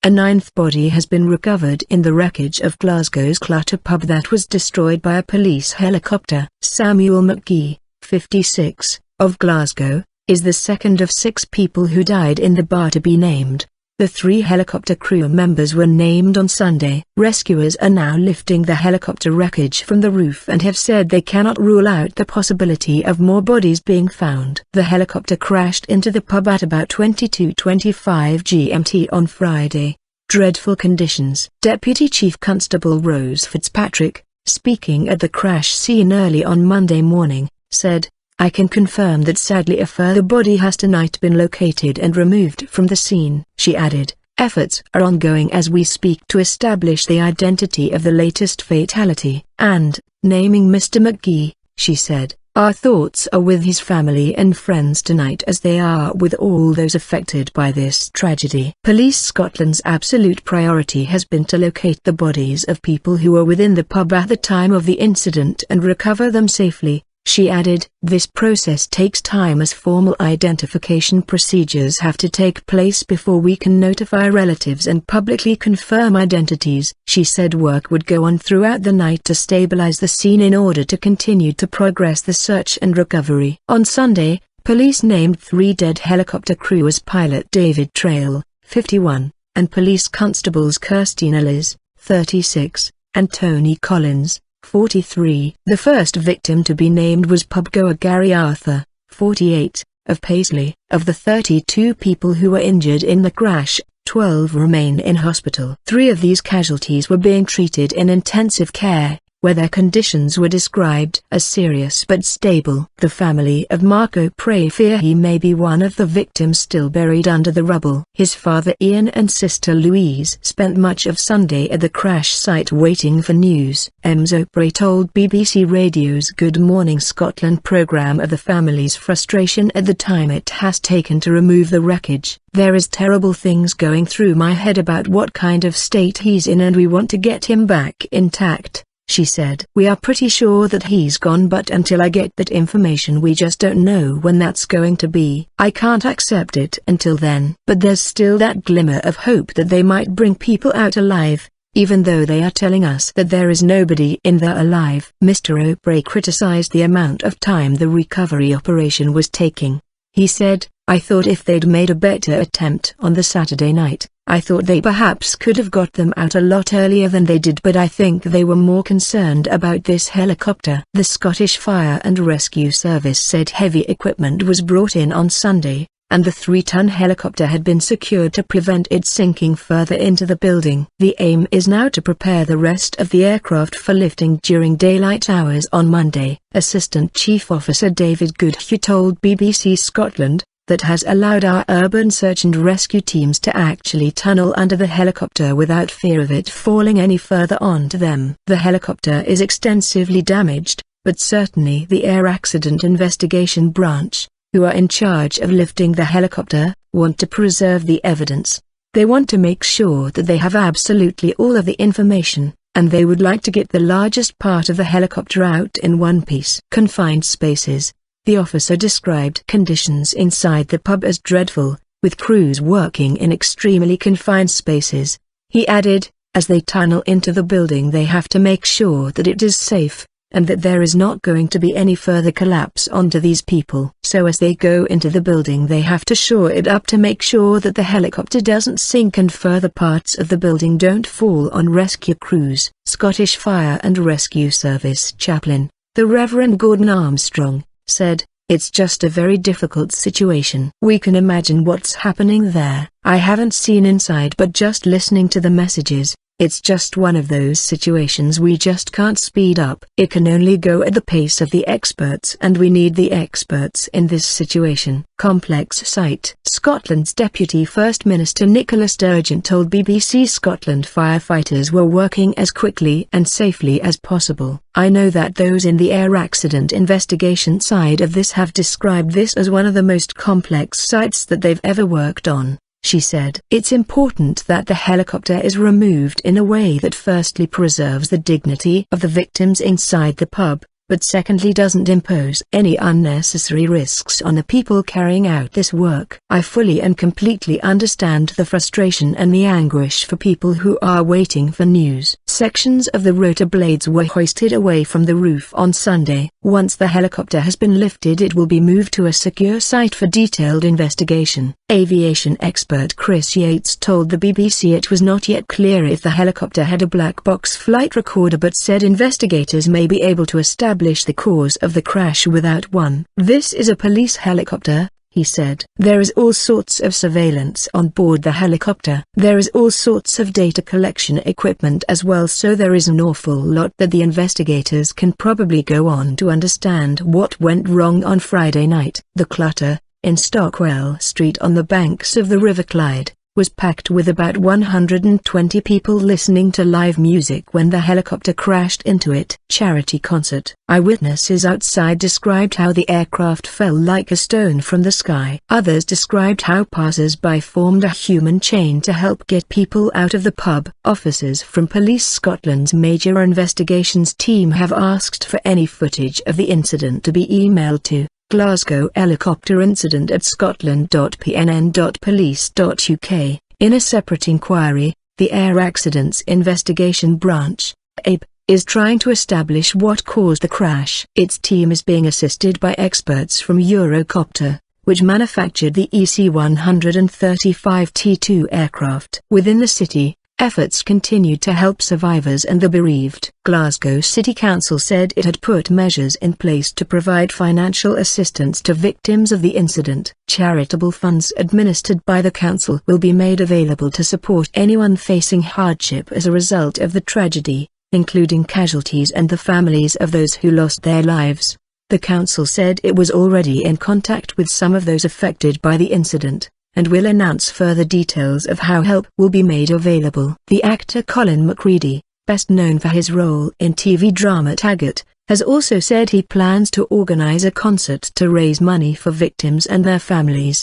A ninth body has been recovered in the wreckage of Glasgow's Clutha pub that was destroyed by a police helicopter. Samuel McGhee, 56, of Glasgow, is the second of 6 people who died in the bar to be named. The 3 helicopter crew members were named on Sunday. Rescuers are now lifting the helicopter wreckage from the roof and have said they cannot rule out the possibility of more bodies being found. The helicopter crashed into the pub at about 22:25 GMT on Friday. Dreadful conditions. Deputy Chief Constable Rose Fitzpatrick, speaking at the crash scene early on Monday morning, said, "I can confirm that sadly a further body has tonight been located and removed from the scene." She added, "Efforts are ongoing as we speak to establish the identity of the latest fatality." And, naming Mr McGhee, she said, "Our thoughts are with his family and friends tonight as they are with all those affected by this tragedy." Police Scotland's absolute priority has been to locate the bodies of people who were within the pub at the time of the incident and recover them safely. She added, "This process takes time as formal identification procedures have to take place before we can notify relatives and publicly confirm identities." She said work would go on throughout the night to stabilize the scene in order to continue to progress the search and recovery. On Sunday, police named 3 dead helicopter crew as pilot David Trail, 51, and police constables Kirsty Ellis, 36, and Tony Collins, 43. The first victim to be named was pubgoer Gary Arthur, 48, of Paisley. Of the 32 people who were injured in the crash, 12 remain in hospital. 3 of these casualties were being treated in intensive care, where their conditions were described as serious but stable. The family of Marco Pray fear he may be one of the victims still buried under the rubble. His father Ian and sister Louise spent much of Sunday at the crash site waiting for news. Ms O'Prey told BBC Radio's Good Morning Scotland programme of the family's frustration at the time it has taken to remove the wreckage. "There is terrible things going through my head about what kind of state he's in and we want to get him back intact," she said. "We are pretty sure that he's gone, but until I get that information we just don't know when that's going to be. I can't accept it until then. But there's still that glimmer of hope that they might bring people out alive, even though they are telling us that there is nobody in there alive." Mr O'Prey criticized the amount of time the recovery operation was taking. He said, "I thought if they'd made a better attempt on the Saturday night, I thought they perhaps could have got them out a lot earlier than they did, but I think they were more concerned about this helicopter." The Scottish Fire and Rescue Service said heavy equipment was brought in on Sunday, and the 3-ton helicopter had been secured to prevent it sinking further into the building. The aim is now to prepare the rest of the aircraft for lifting during daylight hours on Monday. Assistant Chief Officer David Goodhue told BBC Scotland, "That has allowed our urban search and rescue teams to actually tunnel under the helicopter without fear of it falling any further onto them." The helicopter is extensively damaged, but certainly the Air Accident Investigation Branch, who are in charge of lifting the helicopter, want to preserve the evidence. They want to make sure that they have absolutely all of the information, and they would like to get the largest part of the helicopter out in one piece. Confined spaces. The officer described conditions inside the pub as dreadful, with crews working in extremely confined spaces. He added, "As they tunnel into the building they have to make sure that it is safe, and that there is not going to be any further collapse onto these people. So as they go into the building they have to shore it up to make sure that the helicopter doesn't sink and further parts of the building don't fall on rescue crews." Scottish Fire and Rescue Service chaplain, the Reverend Gordon Armstrong, said, "It's just a very difficult situation. We can imagine what's happening there. I haven't seen inside, but just listening to the messages, it's just one of those situations we just can't speed up. It can only go at the pace of the experts, and we need the experts in this situation." Complex site. Scotland's Deputy First Minister Nicola Sturgeon told BBC Scotland firefighters were working as quickly and safely as possible. "I know that those in the air accident investigation side of this have described this as one of the most complex sites that they've ever worked on," she said. "It's important that the helicopter is removed in a way that firstly preserves the dignity of the victims inside the pub, but secondly doesn't impose any unnecessary risks on the people carrying out this work. I fully and completely understand the frustration and the anguish for people who are waiting for news. Sections of the rotor blades were hoisted away from the roof on Sunday. Once the helicopter has been lifted, it will be moved to a secure site for detailed investigation. Aviation expert Chris Yates told the BBC it was not yet clear if the helicopter had a black box flight recorder, but said investigators may be able to establish the cause of the crash without one. "This is a police helicopter," he said. "There is all sorts of surveillance on board the helicopter. There is all sorts of data collection equipment as well, so there is an awful lot that the investigators can probably go on to understand what went wrong on Friday night." The Clutha, in Stockwell Street on the banks of the River Clyde, was packed with about 120 people listening to live music when the helicopter crashed into it. Charity concert. Eyewitnesses outside described how the aircraft fell like a stone from the sky. Others described how passers-by formed a human chain to help get people out of the pub. Officers from Police Scotland's Major Investigations team have asked for any footage of the incident to be emailed to Glasgow helicopter incident at scotland.pnn.police.uk. In a separate inquiry, the Air Accidents Investigation Branch, AIB, is trying to establish what caused the crash. Its team is being assisted by experts from Eurocopter, which manufactured the EC-135 T2 aircraft. Within the city, efforts continued to help survivors and the bereaved. Glasgow City Council said it had put measures in place to provide financial assistance to victims of the incident. Charitable funds administered by the council will be made available to support anyone facing hardship as a result of the tragedy, including casualties and the families of those who lost their lives. The council said it was already in contact with some of those affected by the incident, and will announce further details of how help will be made available. The actor Colin McCready, best known for his role in TV drama Taggart, has also said he plans to organize a concert to raise money for victims and their families.